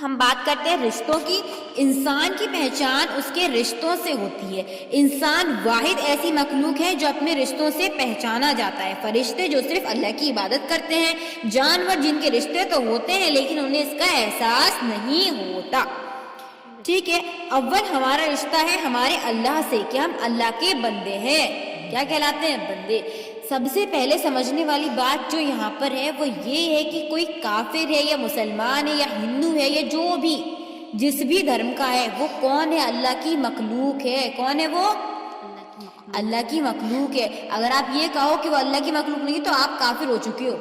ہم بات کرتے ہیں رشتوں کی. انسان کی پہچان اس کے رشتوں سے ہوتی ہے. انسان واحد ایسی مخلوق ہے جو اپنے رشتوں سے پہچانا جاتا ہے. فرشتے جو صرف اللہ کی عبادت کرتے ہیں، جانور جن کے رشتے تو ہوتے ہیں لیکن انہیں اس کا احساس نہیں ہوتا. ٹھیک ہے، اول ہمارا رشتہ ہے ہمارے اللہ سے کہ ہم اللہ کے بندے ہیں. کیا کہلاتے ہیں؟ بندے. سب سے پہلے سمجھنے والی بات جو یہاں پر ہے وہ یہ ہے کہ کوئی کافر ہے یا مسلمان ہے یا ہندو ہے یا جو بھی جس بھی دھرم کا ہے، وہ کون ہے؟ اللہ کی مخلوق ہے. کون ہے وہ؟ اللہ کی مخلوق ہے. اگر آپ یہ کہو کہ وہ اللہ کی مخلوق نہیں تو آپ کافر ہو چکے ہو،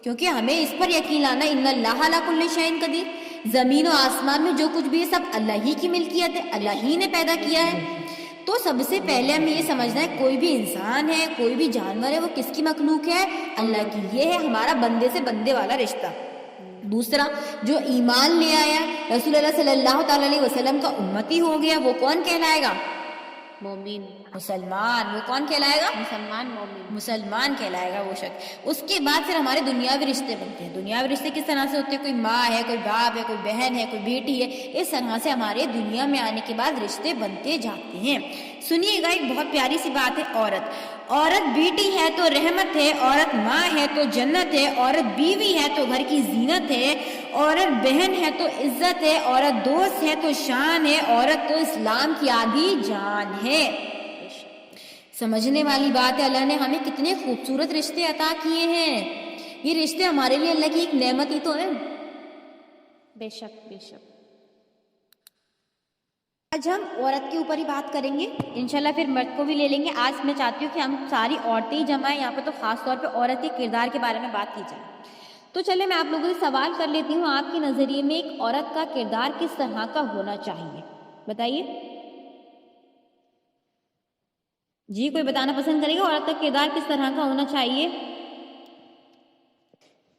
کیونکہ ہمیں اس پر یقین لانا ان اللہ علی کل شیء قدیر. زمین و آسمان میں جو کچھ بھی ہے سب اللہ ہی کی ملکیت ہے، اللہ ہی نے پیدا کیا ہے. تو سب سے پہلے ہمیں یہ سمجھنا ہے کوئی بھی انسان ہے، کوئی بھی جانور ہے، وہ کس کی مخلوق ہے؟ اللہ کی. یہ ہے ہمارا بندے سے بندے والا رشتہ. دوسرا، جو ایمان لے آیا رسول اللہ صلی اللہ تعالی علیہ وسلم کا امتی ہو گیا، وہ کون کہلائے گا؟ مومن. مسلمان. وہ کون کہلائے گا؟ مسلمان. مومن. مسلمان کہلائے گا وہ شخص. اس کے بعد پھر ہمارے دنیاوی رشتے بنتے ہیں. دنیاوی رشتے کس طرح سے ہوتے ہیں؟ کوئی ماں ہے، کوئی باپ ہے، کوئی بہن ہے، کوئی بیٹی ہے. اس طرح سے ہمارے دنیا میں آنے کے بعد رشتے بنتے جاتے ہیں. سنیے گا، ایک بہت پیاری سی بات ہے. عورت بیٹی ہے تو رحمت ہے، عورت ماں ہے تو جنت ہے، عورت بیوی ہے تو گھر کی زینت ہے، عورت بہن ہے تو عزت ہے، عورت دوست ہے تو شان ہے، عورت تو اسلام کی آدھی جان ہے. سمجھنے والی بات ہے، اللہ نے ہمیں کتنے خوبصورت رشتے عطا کیے ہیں. یہ رشتے ہمارے لیے اللہ کی ایک نعمت ہی تو ہے. بے شک بے شک. آج ہم عورت کے اوپر ہی بات کریں گے، انشاءاللہ پھر مرد کو بھی لے لیں گے. آج میں چاہتی ہوں کہ ہم ساری عورتیں ہی جمع ہیں یہاں پہ، تو خاص طور پہ عورت کے کردار کے بارے میں بات کی جائے. تو چلے میں آپ لوگوں سے سوال کر لیتی ہوں، آپ کے نظریے میں ایک عورت کا کردار کس طرح کا ہونا چاہیے؟ بتائیے جی. کوئی بتانا پسند کرے گا عورت کا کردار کس طرح کا ہونا چاہیے؟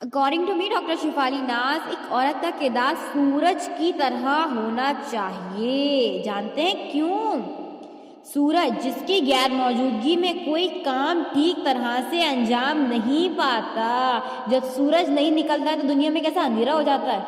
According to me doctor Shefali ناز، ایک عورت کا کردار سورج کی طرح ہونا چاہیے. جانتے ہیں کیوں؟ سورج جس کی غیر موجودگی میں کوئی کام ٹھیک طرح سے انجام نہیں پاتا. جب سورج نہیں نکلتا ہے تو دنیا میں کیسا اندھیرا ہو جاتا ہے.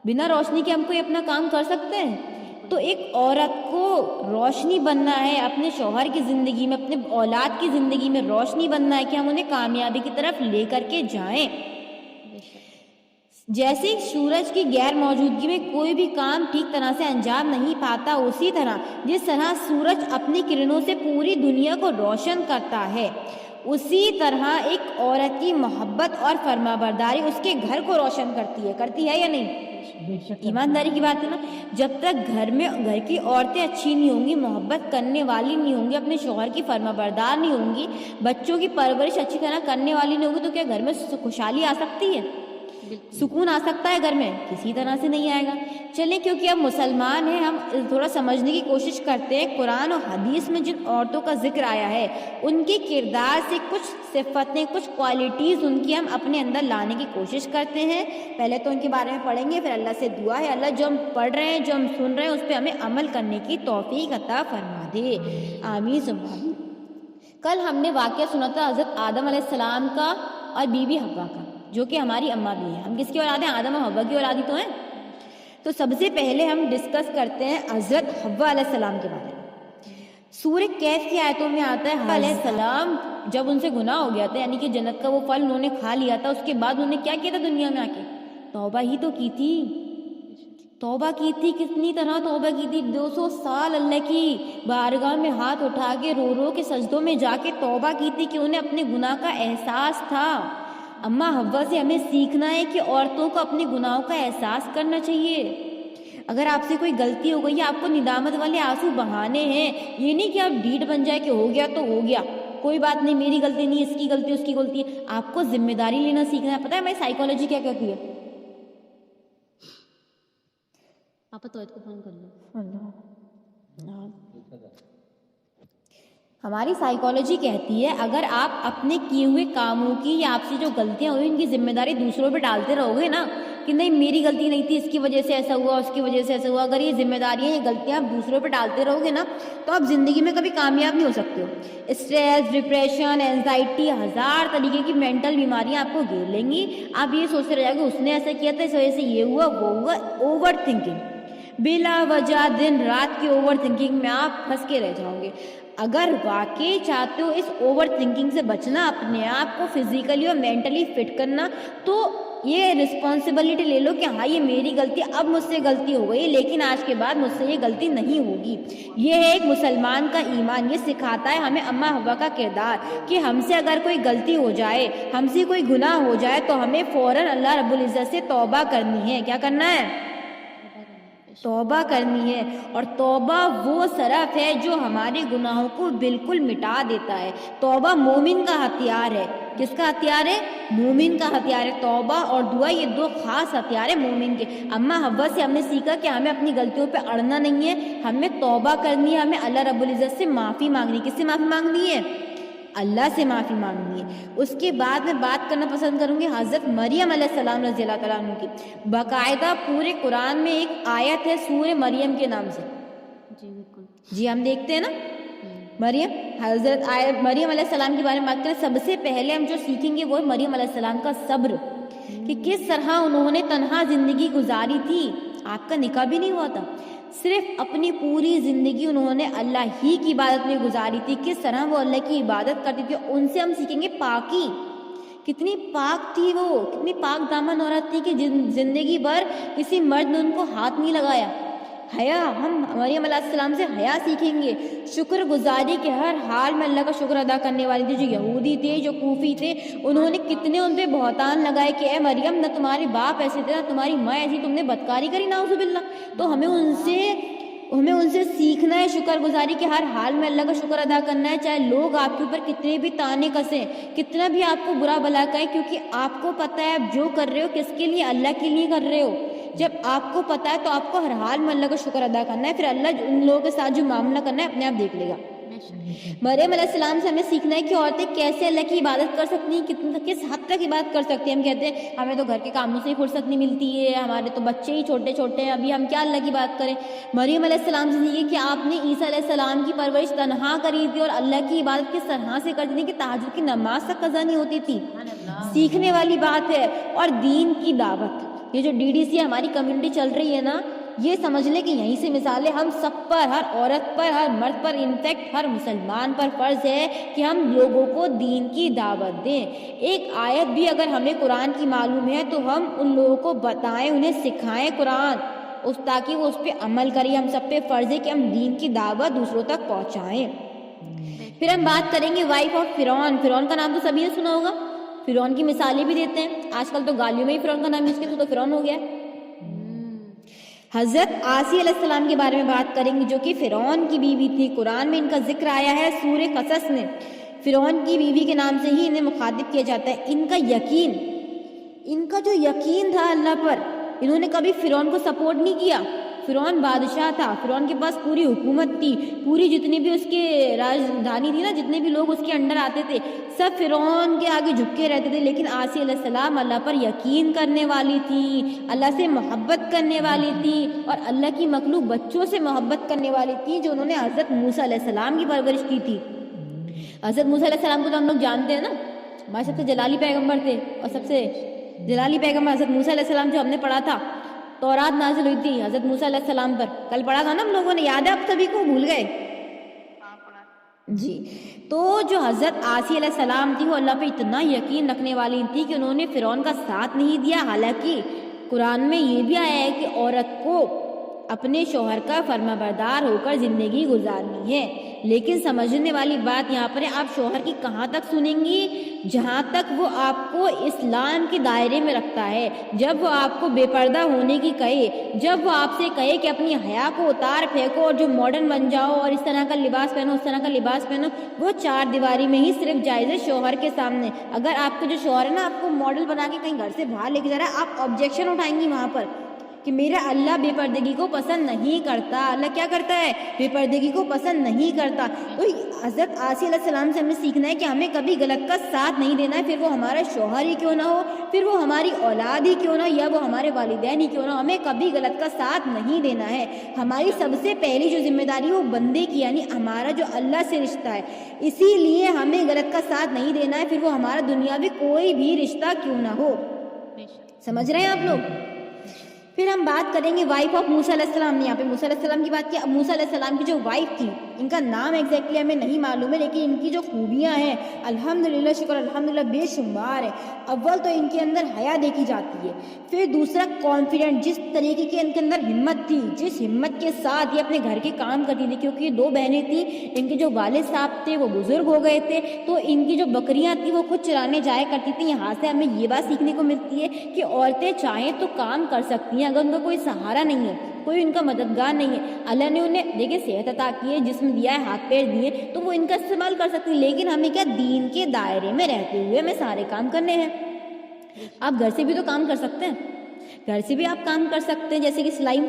بنا روشنی کے ہم کوئی اپنا کام کر سکتے ہیں؟ تو ایک عورت کو روشنی بننا ہے اپنے شوہر کی زندگی میں، اپنے اولاد کی زندگی میں روشنی بننا ہے کہ ہم انہیں کامیابی کی طرف لے کر کے جائیں. جیسے سورج کی غیر موجودگی میں کوئی بھی کام ٹھیک طرح سے انجام نہیں پاتا، اسی طرح جس طرح سورج اپنی کرنوں سے پوری دنیا کو روشن کرتا ہے، اسی طرح ایک عورت کی محبت اور فرمانبرداری اس کے گھر کو روشن کرتی ہے یا نہیں؟ ایمانداری کی بات ہے نا. جب تک گھر کی عورتیں اچھی نہیں ہوں گی، محبت کرنے والی نہیں ہوں گی، اپنے شوہر کی فرمانبردار نہیں ہوں گی، بچوں کی پرورش اچھی طرح کرنے والی نہیں ہوں گی، تو کیا گھر میں خوشحالی آ سکتی ہے؟ سکون آ سکتا ہے گھر میں؟ کسی طرح سے نہیں آئے گا. چلیں کیونکہ ہم مسلمان ہیں، ہم تھوڑا سمجھنے کی کوشش کرتے ہیں. قرآن اور حدیث میں جن عورتوں کا ذکر آیا ہے ان کے کردار سے کچھ صفتیں، کچھ کوالٹیز ان کی ہم اپنے اندر لانے کی کوشش کرتے ہیں. پہلے تو ان کے بارے میں پڑھیں گے، پھر اللہ سے دعا ہے اللہ جو ہم پڑھ رہے ہیں، جو ہم سن رہے ہیں، اس پہ ہمیں عمل کرنے کی توفیق عطا فرما دے. آمین ثم آمین. کل ہم نے واقعہ سنا تھا حضرت آدم علیہ السلام کا اور بی بی حوا کا، جو کہ ہماری اماں بھی ہیں. ہم کس کی اولاد ہیں؟ آدم اور حوا کی اولاد ہی تو ہیں. تو سب سے پہلے ہم ڈسکس کرتے ہیں حضرت حوا علیہ السلام کے بارے میں. سورہ کہف کی آیتوں میں آتا ہے حوا علیہ السلام جب ان سے گناہ ہو گیا تھا، یعنی کہ جنت کا وہ پھل انہوں نے کھا لیا تھا، اس کے بعد انہوں نے کیا کیا تھا دنیا میں آ کے؟ توبہ ہی تو کی تھی. توبہ کی تھی. کتنی طرح توبہ کی تھی؟ 200 سال اللہ کی بارگاہ میں ہاتھ اٹھا کے رو رو کے سجدوں میں جا کے توبہ کی تھی کہ انہیں اپنے گناہ کا احساس تھا. اماں حوا سے ہمیں سیکھنا ہے کہ عورتوں کو اپنے گناہوں کا احساس کرنا چاہیے. اگر آپ سے کوئی غلطی ہو گئی ہے، آپ کو ندامت والے آنسو بہانے ہیں. یہ نہیں کہ آپ ڈھیٹ بن جائے کہ ہو گیا تو ہو گیا، کوئی بات نہیں، میری غلطی نہیں، اس کی غلطی، اس کی غلطی ہے. آپ کو ذمہ داری لینا سیکھنا ہے. پتہ ہے ہماری سائیکالوجی کیا کہتی ہے؟ آپ تو کو فون کر لو. ہماری سائیکالوجی کہتی ہے اگر آپ اپنے کیے ہوئے کاموں کی یا آپ سے جو غلطیاں ہوئی ان کی ذمہ داری دوسروں پہ ڈالتے رہو گے نا، کہ نہیں میری غلطی نہیں تھی, اس کی وجہ سے ایسا ہوا, اس کی وجہ سے ایسا ہوا. اگر یہ ذمہ داریاں, یہ غلطیاں آپ دوسروں پہ ڈالتے رہو گے نا تو آپ زندگی میں کبھی کامیاب نہیں ہو سکتے ہو. اسٹریس, ڈپریشن, اینزائٹی, ہزار طریقے کی مینٹل بیماریاں آپ کو گھیر لیں گی. آپ یہ سوچتے رہ جاؤ گے اس نے ایسا کیا تھا, اس وجہ سے یہ ہوا وہ ہوا. اوور تھنکنگ, بلا وجہ دن رات کی اوور تھنکنگ میں آپ پھنس کے رہ جاؤ گے. اگر واقعی چاہتے ہو اس اوور تھنکنگ سے بچنا, اپنے آپ کو فزیکلی اور مینٹلی فٹ کرنا, تو یہ رسپانسبلٹی لے لو کہ ہاں یہ میری غلطی, اب مجھ سے غلطی ہو گئی لیکن آج کے بعد مجھ سے یہ غلطی نہیں ہوگی. یہ ہے ایک مسلمان کا ایمان. یہ سکھاتا ہے ہمیں اماں حوا کا کردار کہ ہم سے اگر کوئی غلطی ہو جائے, ہم سے کوئی گناہ ہو جائے تو ہمیں فوراً اللہ رب العزت سے توبہ کرنی ہے. کیا کرنا ہے؟ توبہ کرنی ہے. اور توبہ وہ صرف ہے جو ہمارے گناہوں کو بالکل مٹا دیتا ہے. توبہ مومن کا ہتھیار ہے. کس کا ہتھیار ہے؟ مومن کا ہتھیار ہے. توبہ اور دعا یہ دو خاص ہتھیار ہیں مومن کے. اماں حوا سے ہم نے سیکھا کہ ہمیں اپنی غلطیوں پہ اڑنا نہیں ہے, ہمیں توبہ کرنی ہے, ہمیں اللہ رب العزت سے معافی مانگنی. کس سے معافی مانگنی ہے؟ اللہ سے معافی مانگنی ہے. اس کے بعد میں بات کرنا پسند کروں گی حضرت مریم علیہ السلام رضی اللہ تعالیٰ عنہ کی. باقاعدہ پورے قرآن میں ایک آیت ہے سورہ مریم کے نام سے. جی بالکل. جی ہم دیکھتے ہیں نا مریم, حضرت مریم علیہ السلام کے بارے میں بات کریں. سب سے پہلے ہم جو سیکھیں گے وہ ہے مریم علیہ السلام کا صبر, کہ کس طرح انہوں نے تنہا زندگی گزاری تھی. آپ کا نکاح بھی نہیں ہوا تھا, صرف اپنی پوری زندگی انہوں نے اللہ ہی کی عبادت میں گزاری تھی. کس طرح وہ اللہ کی عبادت کرتی تھی. ان سے ہم سیکھیں گے پاکی. کتنی پاک تھی وہ, کتنی پاک دامن عورت تھی کہ زندگی بھر کسی مرد نے ان کو ہاتھ نہیں لگایا. حیا, ہم مریم علیہ السلام سے حیا سیکھیں گے. شکر گزاری کے ہر حال میں اللہ کا شکر ادا کرنے والی تھی. جو یہودی تھے, جو کوفی تھے, انہوں نے کتنے ان پہ بہتان لگائے کہ اے مریم, نہ تمہارے باپ ایسے تھے نہ تمہاری ماں ایسی, تم نے بدکاری کری نعوذ باللہ. تو ہمیں ان سے سیکھنا ہے شکر گزاری کے ہر حال میں اللہ کا شکر ادا کرنا ہے, چاہے لوگ آپ کے اوپر کتنے بھی تانے کسیں, کتنا بھی آپ کو برا بھلا کہیں, کیونکہ آپ کو پتہ ہے آپ جو کر رہے ہو کس کے لیے, اللہ کے لیے کر رہے ہو. جب آپ کو پتہ ہے تو آپ کو ہر حال میں اللہ کا شکر ادا کرنا ہے. پھر اللہ ان لوگوں کے ساتھ جو معاملہ کرنا ہے اپنے آپ دیکھ لے گا. مریم علیہ السلام سے ہمیں سیکھنا ہے کہ عورتیں کیسے اللہ کی عبادت کر سکتی ہیں, کس حد تک عبادت کر سکتی ہیں. ہم کہتے ہیں ہمیں تو گھر کے کاموں سے ہی فرصت نہیں ملتی ہے, ہمارے تو بچے ہی چھوٹے چھوٹے ہیں, ابھی ہم کیا اللہ کی بات کریں. مریم علیہ السلام سے سیکھیے کہ آپ نے عیسیٰ علیہ السلام کی پرورش تنہا کری تھی, اور اللہ کی عبادت کس طرح سے کرتی تھی کہ تہجد کی نماز تک قضا نہیں ہوتی تھی. سیکھنے والی بات ہے. اور دین کی دعوت, یہ جو DDC ہماری کمیونٹی چل رہی ہے نا, یہ سمجھ لیں کہ یہیں سے مثالیں ہم سب پر, ہر عورت پر, ہر مرد پر, انفیکٹ ہر مسلمان پر فرض ہے کہ ہم لوگوں کو دین کی دعوت دیں. ایک آیت بھی اگر ہمیں قرآن کی معلوم ہے تو ہم ان لوگوں کو بتائیں, انہیں سکھائیں قرآن, تاکہ وہ اس پہ عمل کریں. ہم سب پہ فرض ہے کہ ہم دین کی دعوت دوسروں تک پہنچائیں. پھر ہم بات کریں گے وائف آف فرعون. فرعون کا نام تو سبھی نے سنا ہوگا. فرعون کی مثالیں بھی دیتے ہیں, آج کل تو گالیوں میں ہی فرعون کا نام یوز کرتے, تو فرعون ہو گیا. حضرت آسی علیہ السلام کے بارے میں بات کریں گے, جو کہ فرعون کی بیوی تھی. قرآن میں ان کا ذکر آیا ہے سورہ قصص میں. فرعون کی بیوی کے نام سے ہی انہیں مخاطب کیا جاتا ہے. ان کا جو یقین تھا اللہ پر, انہوں نے کبھی فرعون کو سپورٹ نہیں کیا. فرعون بادشاہ تھا, فرعون کے پاس پوری حکومت تھی, پوری جتنی بھی اس کے راجدھانی تھی نا, جتنے بھی لوگ اس کے انڈر آتے تھے, سب فرعون کے آگے جھکے رہتے تھے. لیکن آسی علیہ السلام اللہ پر یقین کرنے والی تھی, اللہ سے محبت کرنے والی تھی, اور اللہ کی مخلوق بچوں سے محبت کرنے والی تھی, جو انہوں نے حضرت موسیٰ علیہ السلام کی پرورش کی تھی. حضرت موسیٰ علیہ السلام کو تو ہم لوگ جانتے ہیں نا, ہمارے سب سے جلالی پیغمبر تھے, اور سب سے جلالی پیغمبر حضرت موسیٰ علیہ السلام. جو ہم نے پڑھا تھا تورات نازل ہوئی تھی حضرت موسیٰ علیہ السلام پر, کل پڑھا تھا نا ہم لوگوں نے, یاد ہے آپ سبھی کو, بھول گئے؟ جی. تو جو حضرت آسی علیہ السلام تھی وہ اللہ پہ اتنا یقین رکھنے والی تھی کہ انہوں نے فرعون کا ساتھ نہیں دیا. حالانکہ قرآن میں یہ بھی آیا ہے کہ عورت کو اپنے شوہر کا فرما بردار ہو کر زندگی گزارنی ہے. لیکن سمجھنے والی بات یہاں پر ہے, آپ شوہر کی کہاں تک سنیں گی؟ جہاں تک وہ آپ کو اسلام کے دائرے میں رکھتا ہے. جب وہ آپ کو بے پردہ ہونے کی کہے, جب وہ آپ سے کہے کہ اپنی حیا کو اتار پھینکو اور جو ماڈرن بن جاؤ اور اس طرح کا لباس پہنو, اس طرح کا لباس پہنو, وہ 4 دیواری میں ہی صرف جائز ہے شوہر کے سامنے. اگر آپ کے جو شوہر ہے نا آپ کو ماڈل بنا کے کہیں گھر سے باہر لے کے جا رہا ہے, آپ آبجیکشن اٹھائیں گی وہاں پر کہ میرا اللہ بے پردگی کو پسند نہیں کرتا. اللہ کیا کرتا ہے؟ بے پردگی کو پسند نہیں کرتا. تو حضرت آسیہ علیہ السلام سے ہمیں سیکھنا ہے کہ ہمیں کبھی غلط کا ساتھ نہیں دینا ہے، پھر وہ ہمارا شوہر ہی کیوں نہ ہو، پھر وہ ہماری اولاد ہی کیوں نہ ہو، یا وہ ہمارے والدین ہی کیوں نہ ہو، ہمیں کبھی غلط کا ساتھ نہیں دینا ہے. ہماری سب سے پہلی جو ذمہ داری ہے وہ بندے کی، یعنی ہمارا جو اللہ سے رشتہ ہے، اسی لیے ہمیں غلط کا ساتھ نہیں دینا ہے، پھر وہ ہمارا دنیاوی کوئی بھی رشتہ کیوں نہ ہو. سمجھ رہے ہیں آپ لوگ؟ پھر ہم بات کریں گے وائف آف موسیٰ علیہ السلام نے. یہاں پہ موسیٰ علیہ السلام کی بات کی. اب موسیٰ علیہ السلام کی جو وائف تھی، ان کا نام ایگزیکٹلی ہمیں نہیں معلوم ہے، لیکن ان کی جو خوبیاں ہیں الحمدللہ، شکر الحمدللہ بے شمار ہے. اول تو ان کے اندر حیا دیکھی جاتی ہے، پھر دوسرا کانفیڈنٹ، جس طریقے کی ان کے اندر ہمت تھی، جس ہمت کے ساتھ یہ اپنے گھر کے کام کرتی تھی، کیونکہ یہ 2 بہنیں تھیں. ان کے جو والد صاحب تھے وہ بزرگ ہو گئے تھے، تو ان کی جو بکریاں تھیں وہ خود چرانے جایا کرتی تھیں. یہاں سے ہمیں یہ بات سیکھنے کو ملتی ہے کہ عورتیں چاہیں تو کام کر سکتی ہیں اگر ان کا کوئی سہارا نہیں ہے، کوئی ان کا مددگار نہیں ہے. اللہ نے انہیں دیکھیں صحت عطا کی ہے، جسم دیا ہے، ہاتھ پیر دیے، تو وہ ان کا استعمال کر سکتی ہیں. لیکن ہمیں کیا، دین کے دائرے میں رہتے ہوئے ہمیں سارے کام کرنے ہیں. آپ گھر سے بھی تو کام کر سکتے ہیں، گھر سے بھی آپ کام کر سکتے ہیں، جیسے کہ سلائی،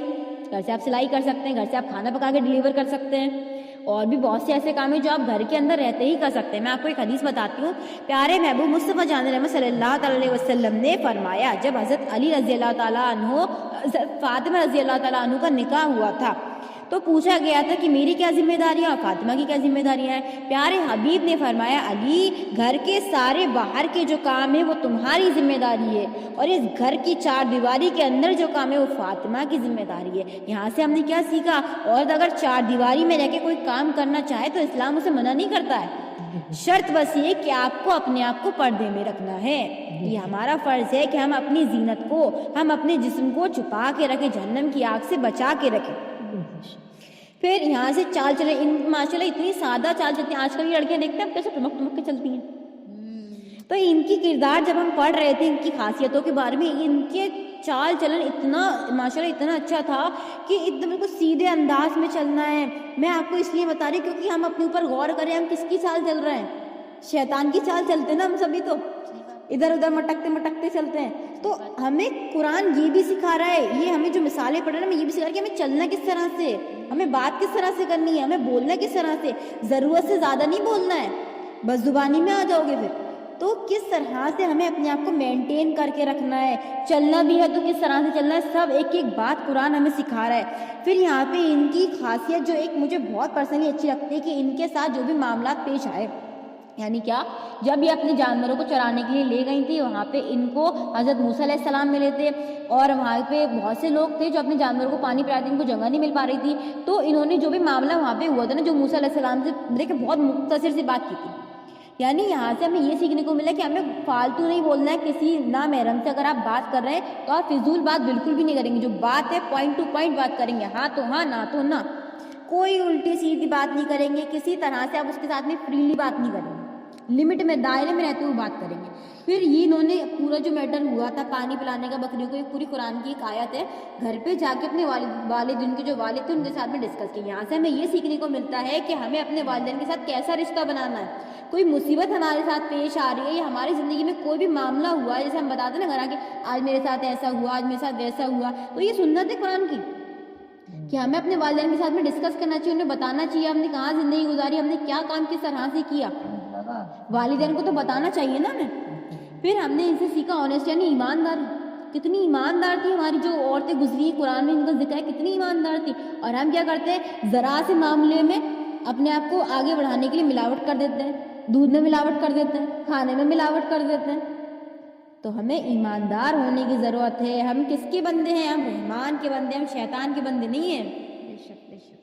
گھر سے آپ سلائی کر سکتے ہیں، گھر سے آپ کھانا پکا کے ڈلیور کر سکتے ہیں، اور بھی بہت سے ایسے کام ہیں جو آپ گھر کے اندر رہتے ہی کر سکتے ہیں. میں آپ کو ایک حدیث بتاتی ہوں. پیارے محبوب مصطفیٰ جان رحمت صلی اللہ تعالیٰ علیہ وسلم نے فرمایا، جب حضرت علی رضی اللہ تعالیٰ عنہ، حضرت فاطمہ رضی اللہ تعالیٰ عنہ کا نکاح ہوا تھا، تو پوچھا گیا تھا کہ میری کیا ذمہ داریاں اور فاطمہ کی کیا ذمہ داریاں ہیں. پیارے حبیب نے فرمایا، علی، گھر کے سارے باہر کے جو کام ہیں وہ تمہاری ذمہ داری ہے، اور اس گھر کی 4 دیواری کے اندر جو کام ہے وہ فاطمہ کی ذمہ داری ہے. یہاں سے ہم نے کیا سیکھا؟ عورت اگر 4 دیواری میں رہ کے کوئی کام کرنا چاہے تو اسلام اسے منع نہیں کرتا ہے. شرط بس یہ کہ آپ کو اپنے آپ کو پردے میں رکھنا ہے. یہ ہمارا فرض ہے کہ ہم اپنی زینت کو، ہم اپنے جسم کو چھپا کے رکھیں، جہنم کی آگ سے بچا کے رکھیں. پھر یہاں سے چال چلے، ان ماشاءاللہ اتنی سادہ چال چلتی ہیں. آج کل کی لڑکیاں دیکھتے ہیں کیسے ٹمک ٹمک کے چلتی ہیں. تو ان کی کردار جب ہم پڑھ رہے تھے، ان کی خاصیتوں کے بارے میں، ان کے چال چلن اتنا ماشاءاللہ اتنا اچھا تھا کہ ایک دم بالکل سیدھے انداز میں چلنا ہے. میں آپ کو اس لیے بتا رہی کیونکہ ہم اپنے اوپر غور کریں، ہم کس کی چال چل رہے ہیں؟ شیطان کی چال چلتے ہیں نا ہم سبھی، تو ادھر ادھر مٹکتے مٹکتے چلتے ہیں. تو ہمیں قرآن یہ بھی سکھا رہا ہے، یہ ہمیں جو مثالیں پڑھ رہا ہے ہمیں یہ بھی سکھا رہا ہے کہ ہمیں چلنا کس طرح سے، ہمیں بات کس طرح سے کرنی ہے، ہمیں بولنا کس طرح سے. ضرورت سے زیادہ نہیں بولنا ہے، بس زبانی میں آ جاؤ گے پھر. تو کس طرح سے ہمیں اپنے آپ کو مینٹین کر کے رکھنا ہے، چلنا بھی ہے تو کس طرح سے چلنا ہے، سب ایک ایک بات قرآن ہمیں سکھا رہا ہے. پھر یہاں پہ ان کی خاصیت جو ایک مجھے بہت پرسنلی اچھی لگتی ہے کہ ان کے ساتھ جو بھی معاملات پیش آئے، یعنی کیا، جب یہ اپنے جانوروں کو چرانے کے لیے لے گئی تھی، وہاں پہ ان کو حضرت موسیٰ علیہ السلام ملے تھے، اور وہاں پہ بہت سے لوگ تھے جو اپنے جانوروں کو پانی پلاتے تھے، ان کو جگہ نہیں مل پا رہی تھی. تو انہوں نے جو بھی معاملہ وہاں پہ ہوا تھا نا، جو موسیٰ علیہ السلام سے دیکھیں بہت مختصر سی بات کی تھی. یعنی یہاں سے ہمیں یہ سیکھنے کو ملا کہ ہمیں فالتو نہیں بولنا ہے کسی نامحرم سے. اگر آپ بات کر رہے ہیں تو آپ فضول بات بالکل بھی نہیں کریں گے، جو بات ہے پوائنٹ ٹو پوائنٹ بات کریں گے، ہاں تو ہاں، نہ تو نہ. کوئی الٹی سیدھی بات نہیں کریں گے، کسی طرح سے آپ اس کے ساتھ میں فریلی بات نہیں کریں گے، لمٹ میں، دائرے میں رہتے ہوئے بات کریں گے. پھر یہ انہوں نے پورا جو میٹر ہوا تھا پانی پلانے کا بکریوں کو، ایک پوری قرآن کی ایک آیت ہے، گھر پہ جا کے اپنے والد ان کے جو والد تھے ان کے ساتھ میں ڈسکس کی. یہاں سے ہمیں یہ سیکھنے کو ملتا ہے کہ ہمیں اپنے والدین کے ساتھ کیسا رشتہ بنانا ہے. کوئی مصیبت ہمارے ساتھ پیش آ رہی ہے یا ہماری زندگی میں کوئی بھی معاملہ ہوا ہے، جیسے ہم بتاتے ہیں نا گھر آ کے، آج میرے ساتھ ایسا ہوا، آج میرے ساتھ ویسا ہوا، تو یہ سنت ہے قرآن کی کہ ہمیں اپنے والدین کے ساتھ میں ڈسکس کرنا چاہیے، انہیں بتانا چاہیے ہم نے کہاں زندگی گزاری، ہم نے کیا کام کس طرح سے کیا. والدین کو تو بتانا چاہیے نا ہمیں. پھر ہم نے ان سے سیکھا آنیسٹ، یعنی ایماندار. کتنی ایماندار تھی ہماری جو عورتیں گزری ہیں، قرآن میں ان کا ذکر ہے کتنی ایماندار تھی. اور ہم کیا کرتے ہیں، ذرا سے معاملے میں اپنے آپ کو آگے بڑھانے کے لیے ملاوٹ کر دیتے ہیں، دودھ میں ملاوٹ کر دیتے ہیں، کھانے میں ملاوٹ کر دیتے ہیں. تو ہمیں ایماندار ہونے کی ضرورت ہے. ہم کس کے بندے ہیں؟ ہم رحمان کے بندے، ہم شیطان کے بندے نہیں ہیں. بے شک بے شک.